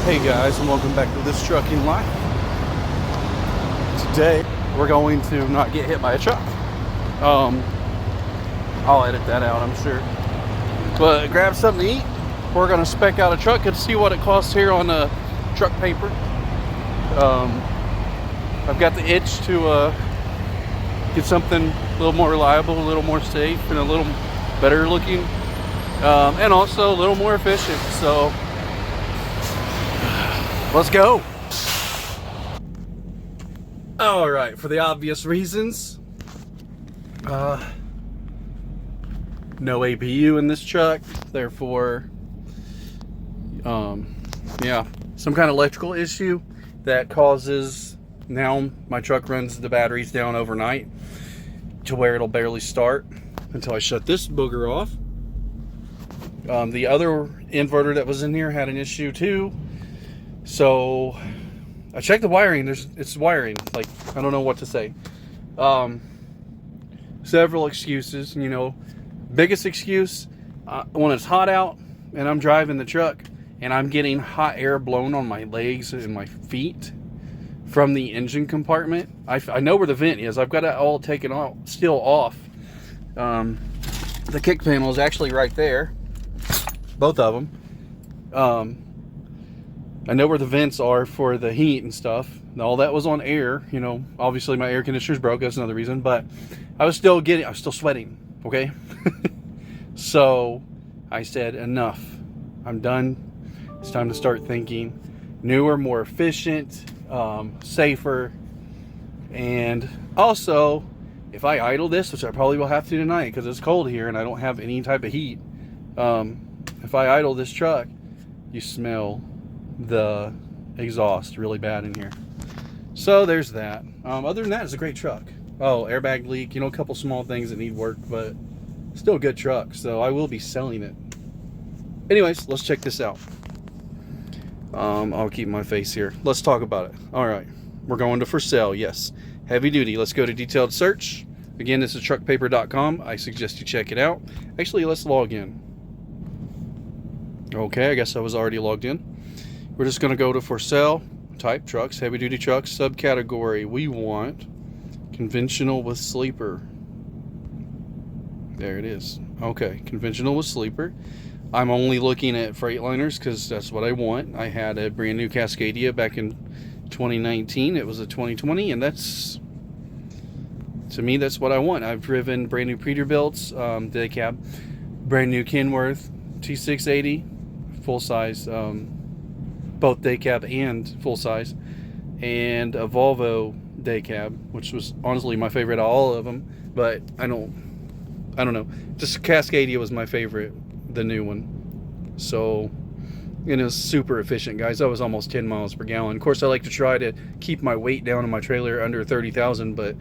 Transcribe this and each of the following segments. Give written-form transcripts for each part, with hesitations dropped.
Hey guys, and welcome back to This Trucking Life. Today we're going to not get hit by a truck. I'll edit that out, I'm sure. But grab something to eat. We're gonna spec out a truck and see what it costs here on truck paper. I've got the itch to get something a little more reliable, a little more safe, and a little better looking, and also a little more efficient. So let's go. All right, for the obvious reasons, no APU in this truck, therefore, yeah, some kind of electrical issue that causes, now my truck runs the batteries down overnight to where it'll barely start until I shut this booger off. The other inverter that was in here had an issue too. So I checked the wiring. It's wiring. Like, I don't know what to say. Several excuses. You know, biggest excuse, when it's hot out and I'm driving the truck and I'm getting hot air blown on my legs and my feet from the engine compartment. I know where the vent is. I've got it all taken off, still off. The kick panel is actually right there. Both of them. I know where the vents are for the heat and stuff. All that was on air, you know. Obviously my air conditioner's broke, that's another reason, but I was still sweating, okay? So I said, enough. I'm done. It's time to start thinking newer, more efficient, safer. And also, if I idle this, which I probably will have to tonight because it's cold here and I don't have any type of heat, if I idle this truck, you smell the exhaust really bad in here. So there's that. Other than that, it's a great truck. Oh, airbag leak, you know, a couple small things that need work, but still a good truck. So I will be selling it. Anyways, let's check this out. I'll keep my face here. Let's talk about it. All right, we're going to for sale. Yes, heavy duty. Let's go to detailed search. Again, this is truckpaper.com. I suggest you check it out. Actually, let's log in. Okay, I guess I was already logged in. We're just going to go to for sale, type trucks, heavy duty trucks, subcategory. We want conventional with sleeper. There it is. Okay, conventional with sleeper. I'm only looking at Freightliners because that's what I want. I had a brand new Cascadia back in 2019. It was a 2020, and that's, to me, that's what I want. I've driven brand new Peterbilts, day cab, brand new Kenworth T680, full size, both day cab and full size, and a Volvo day cab, which was honestly my favorite of all of them. But I don't know. Just Cascadia was my favorite, the new one. So, and it was super efficient, guys. That was almost 10 miles per gallon. Of course, I like to try to keep my weight down in my trailer under 30,000, but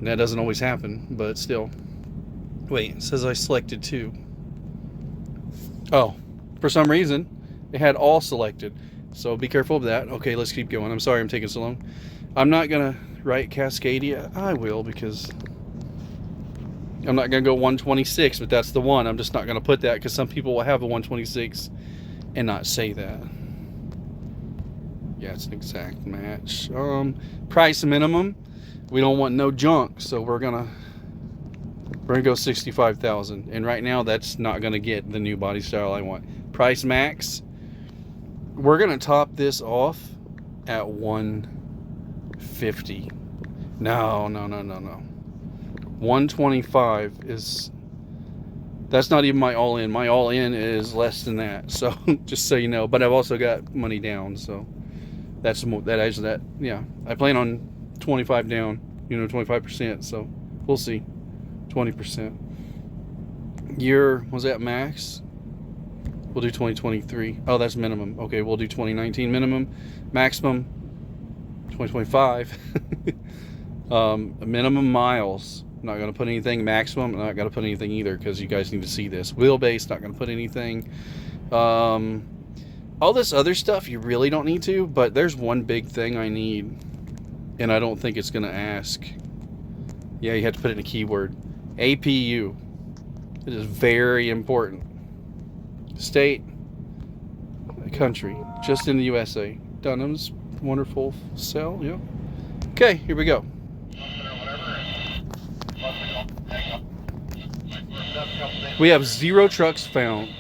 that doesn't always happen. But still, wait, it says I selected two. Oh, for some reason it had all selected, so be careful of that. Okay, let's keep going. I'm sorry I'm taking so long. I'm not gonna write Cascadia. I will, because I'm not gonna go 126, but that's the one. I'm just not gonna put that because some people will have a 126 and not say that. Yeah, it's an exact match. Price minimum, we don't want no junk, so we're gonna go 65,000, and right now that's not gonna get the new body style I want. Price max, we're gonna top this off at 150. No. 125 is, that's not even my all-in. My all-in is less than that, so just so you know. But I've also got money down, so that's more, that yeah, I plan on 25 down, you know, 25%, so we'll see. 20%. Year, was that max? We'll do 2023. Oh, that's minimum. Okay, we'll do 2019 minimum. Maximum 2025. Minimum miles, I'm not going to put anything. Maximum, I'm not going to put anything either, because you guys need to see this. Wheelbase, not going to put anything. All this other stuff you really don't need to, but there's one big thing I need, and I don't think it's going to ask. Yeah, you have to put in a keyword. APU. It is very important. State, country, just in the USA. Dunham's wonderful cell, yeah. Okay, here we go. We have 0 trucks found.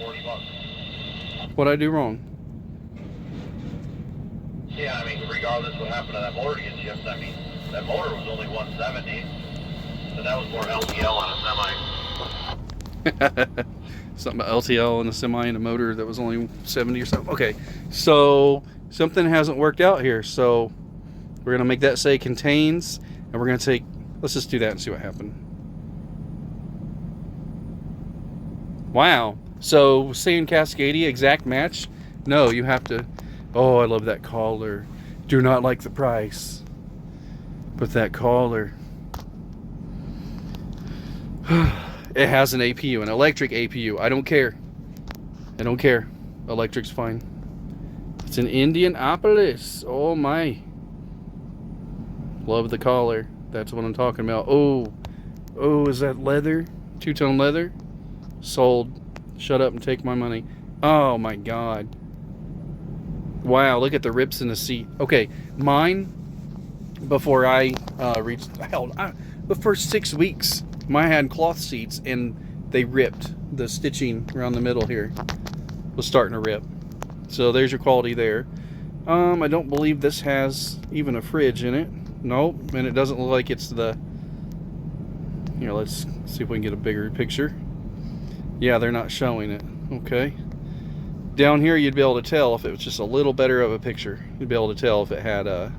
What'd I do wrong? Yeah, I mean, regardless of what happened to that motor getting shipped, I mean, that motor was only 170, but that was more LTL on a semi. Something about LTL and a semi and a motor that was only 70 or something. Okay, so something hasn't worked out here. So we're gonna make that say contains, and we're gonna take. Let's just do that and see what happened. Wow. So saying Cascadia exact match? No, you have to. Oh, I love that collar. Do not like the price, but that collar. It has an APU, an electric APU. I don't care. I don't care. Electric's fine. It's in Indianapolis. Oh my. Love the collar. That's what I'm talking about. Oh. Oh, is that leather? Two-tone leather? Sold. Shut up and take my money. Oh my God. Wow, look at the rips in the seat. Okay, mine, before I reached, hell, the first 6 weeks, mine had cloth seats and they ripped. The stitching around the middle here was starting to rip. So there's your quality there. I don't believe this has even a fridge in it. Nope, and it doesn't look like it's the, here, let's see if we can get a bigger picture. Yeah, they're not showing it. Okay. Down here, you'd be able to tell if it was just a little better of a picture. You'd be able to tell if it had the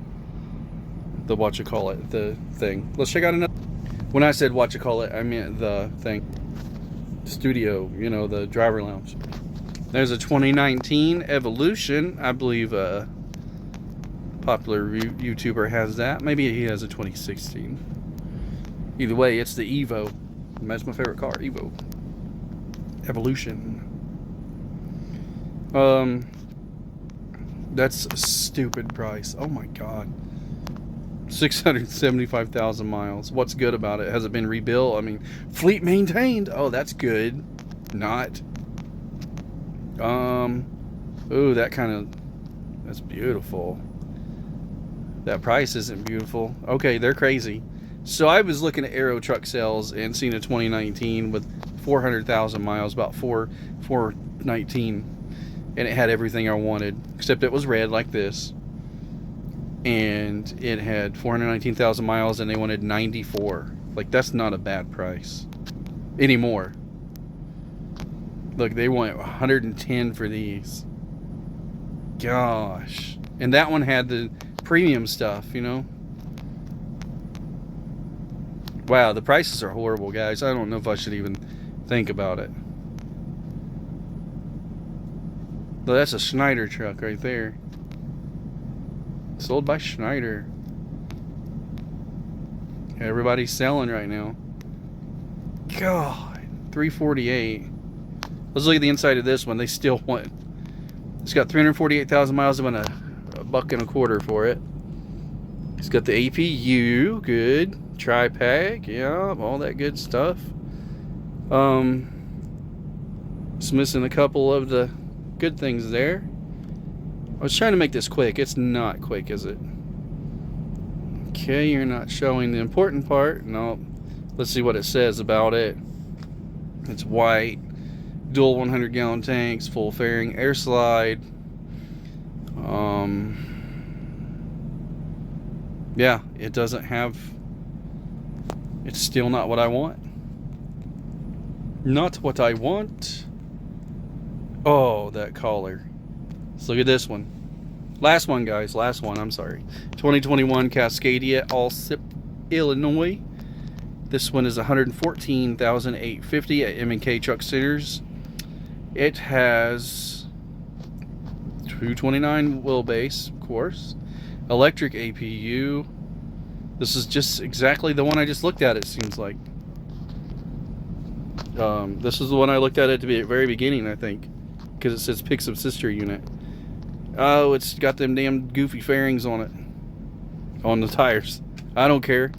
the thing. Let's check out another. When I said I meant the thing. Studio, you know, the driver lounge. There's a 2019 Evolution. I believe a popular YouTuber has that. Maybe he has a 2016. Either way, it's the Evo. That's my favorite car, Evo. Evolution. That's a stupid price. Oh my God. 675,000 miles. What's good about it? Has it been rebuilt? I mean, fleet maintained. Oh, that's good. Not. Ooh, that's beautiful. That price isn't beautiful. Okay, they're crazy. So I was looking at Aero truck sales and seeing a 2019 with 400,000 miles, about 419. And it had everything I wanted, except it was red like this. And it had 419,000 miles and they wanted 94. Like, that's not a bad price anymore. Look, they want 110 for these. Gosh. And that one had the premium stuff, you know. Wow, the prices are horrible, guys. I don't know if I should even think about it. Well, that's a Schneider truck right there. Sold by Schneider. Everybody's selling right now. God, 348. Let's look at the inside of this one. They still want. It's got 348,000 miles. They want a $1.25 for it. It's got the APU, good. Tri-pack, yeah, all that good stuff. It's missing a couple of the good things there. I was trying to make this quick. It's not quick, is it? Okay, you're not showing the important part. No. Let's see what it says about it. It's white, dual 100-gallon tanks, full fairing, air slide. Yeah, it doesn't have. It's still not what I want. Not what I want. Oh, that collar. Let's look at this one. Last one, guys. Last one. I'm sorry. 2021 Cascadia, Allsip, Illinois. This one is 114,850 at M&K Truck Centers. It has 229 wheelbase, of course. Electric APU. This is just exactly the one I just looked at, it seems like. This is the one I looked at the very beginning, I think. Because it says pick sister unit. Oh, it's got them damn goofy fairings on it. On the tires. I don't care.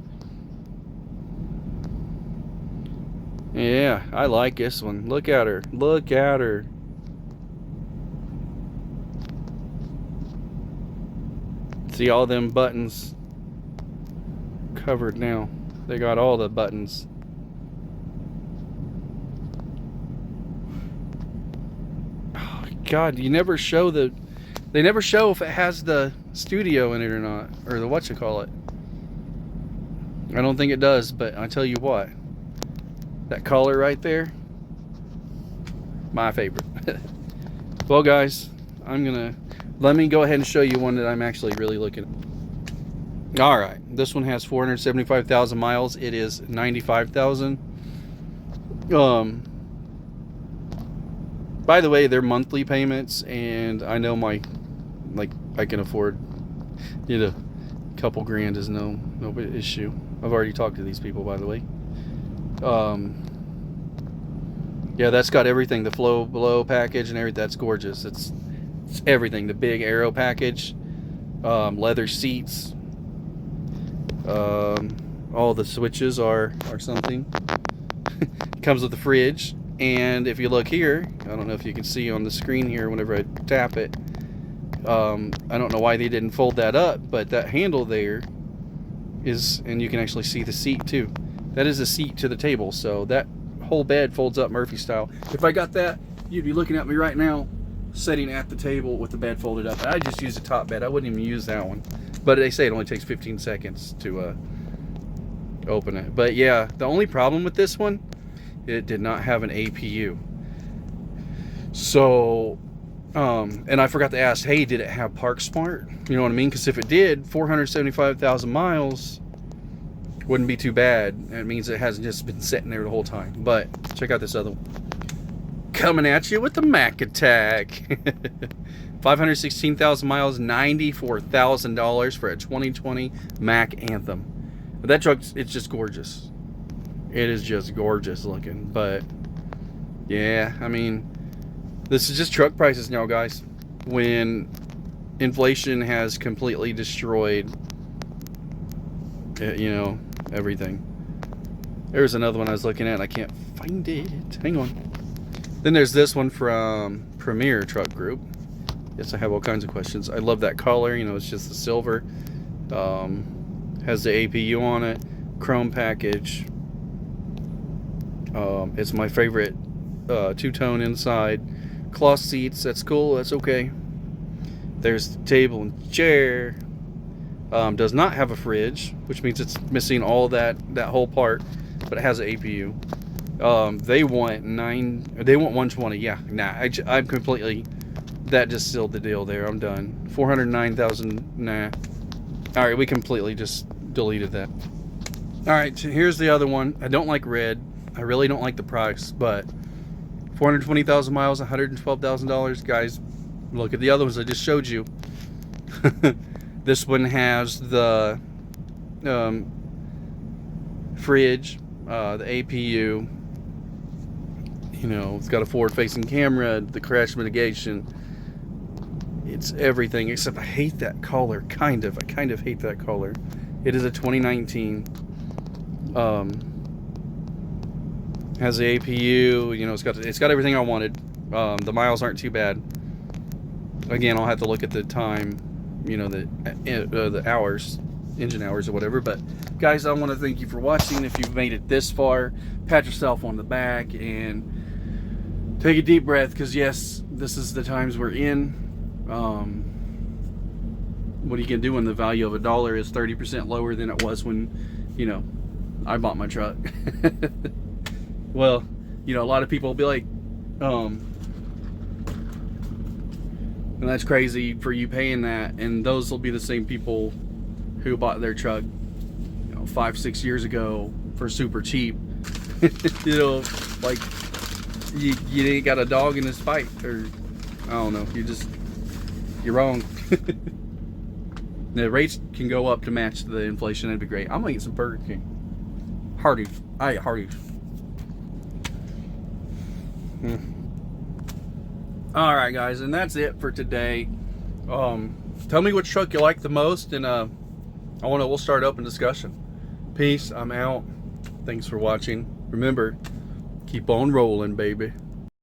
Yeah, I like this one. Look at her. Look at her. See all them buttons covered now. They got all the buttons. Oh, God, you never show the... They never show if it has the studio in it or not. Or the whatchamacallit. I don't think it does, but I tell you what. That color right there, my favorite. Well, guys, let me go ahead and show you one that I'm actually really looking at. All right, this one has 475,000 miles. It is 95,000. By the way, they're monthly payments, and I know I can afford, a couple grand is no issue. I've already talked to these people, by the way. Yeah, that's got everything. The flow below package and everything. That's gorgeous. It's everything. The big aero package, leather seats. All the switches are something. Comes with the fridge, and if you look here, I don't know if you can see on the screen here whenever I tap it. I don't know why they didn't fold that up, but that handle there is, and you can actually see the seat too. That is a seat to the table, so that whole bed folds up Murphy style. If I got that, you'd be looking at me right now sitting at the table with the bed folded up. I just use the top bed. I wouldn't even use that one, but they say it only takes 15 seconds to open it. But yeah, the only problem with this one, it did not have an APU. So and I forgot to ask, hey, did it have Park Smart? You know what I mean? Because if it did, 475,000 miles wouldn't be too bad. It means it hasn't just been sitting there the whole time. But check out this other one. Coming at you with the Mac Attack. 516,000 miles, $94,000 for a 2020 Mac Anthem. But that truck, it's just gorgeous. It is just gorgeous looking. But yeah, I mean, this is just truck prices now, guys. When inflation has completely destroyed, everything. There's another one I was looking at. I can't find it. Hang on. Then there's this one from Premier Truck Group. Yes, I have all kinds of questions. I love that color. It's just the silver. Has the APU on it. Chrome package. It's my favorite two-tone inside. Cloth seats. That's cool. That's okay. There's the table and chair. Does not have a fridge, which means it's missing all that whole part, but it has an APU. They want 120. Yeah, nah, I'm completely, that just sealed the deal there. I'm done. 409,000. Nah. All right, we completely just deleted that. All right, so here's the other one. I don't like red. I really don't like the price, but 420,000 miles, $112,000. Guys, look at the other ones I just showed you. This one has the fridge, the APU. It's got a forward-facing camera, the crash mitigation. It's everything, except I hate that color. I kind of hate that color. It is a 2019. Has the APU. It's got everything I wanted. The miles aren't too bad. Again, I'll have to look at the time. The hours, engine hours or whatever. But guys, I want to thank you for watching. If you've made it this far, pat yourself on the back and take a deep breath, because yes, this is the times we're in. What are you gonna do when the value of $1 is 30% lower than it was when I bought my truck? Well, a lot of people will be like, and that's crazy for you paying that, and those will be the same people who bought their truck 5-6 years ago for super cheap. Like you ain't got a dog in this fight, or I don't know, you're wrong. The rates can go up to match the inflation. That'd be great. I'm gonna get some Burger King. Hardee's. I ate Hardee's. Alright guys, and that's it for today. Tell me which truck you like the most, and we'll start open discussion. Peace, I'm out. Thanks for watching. Remember, keep on rolling, baby.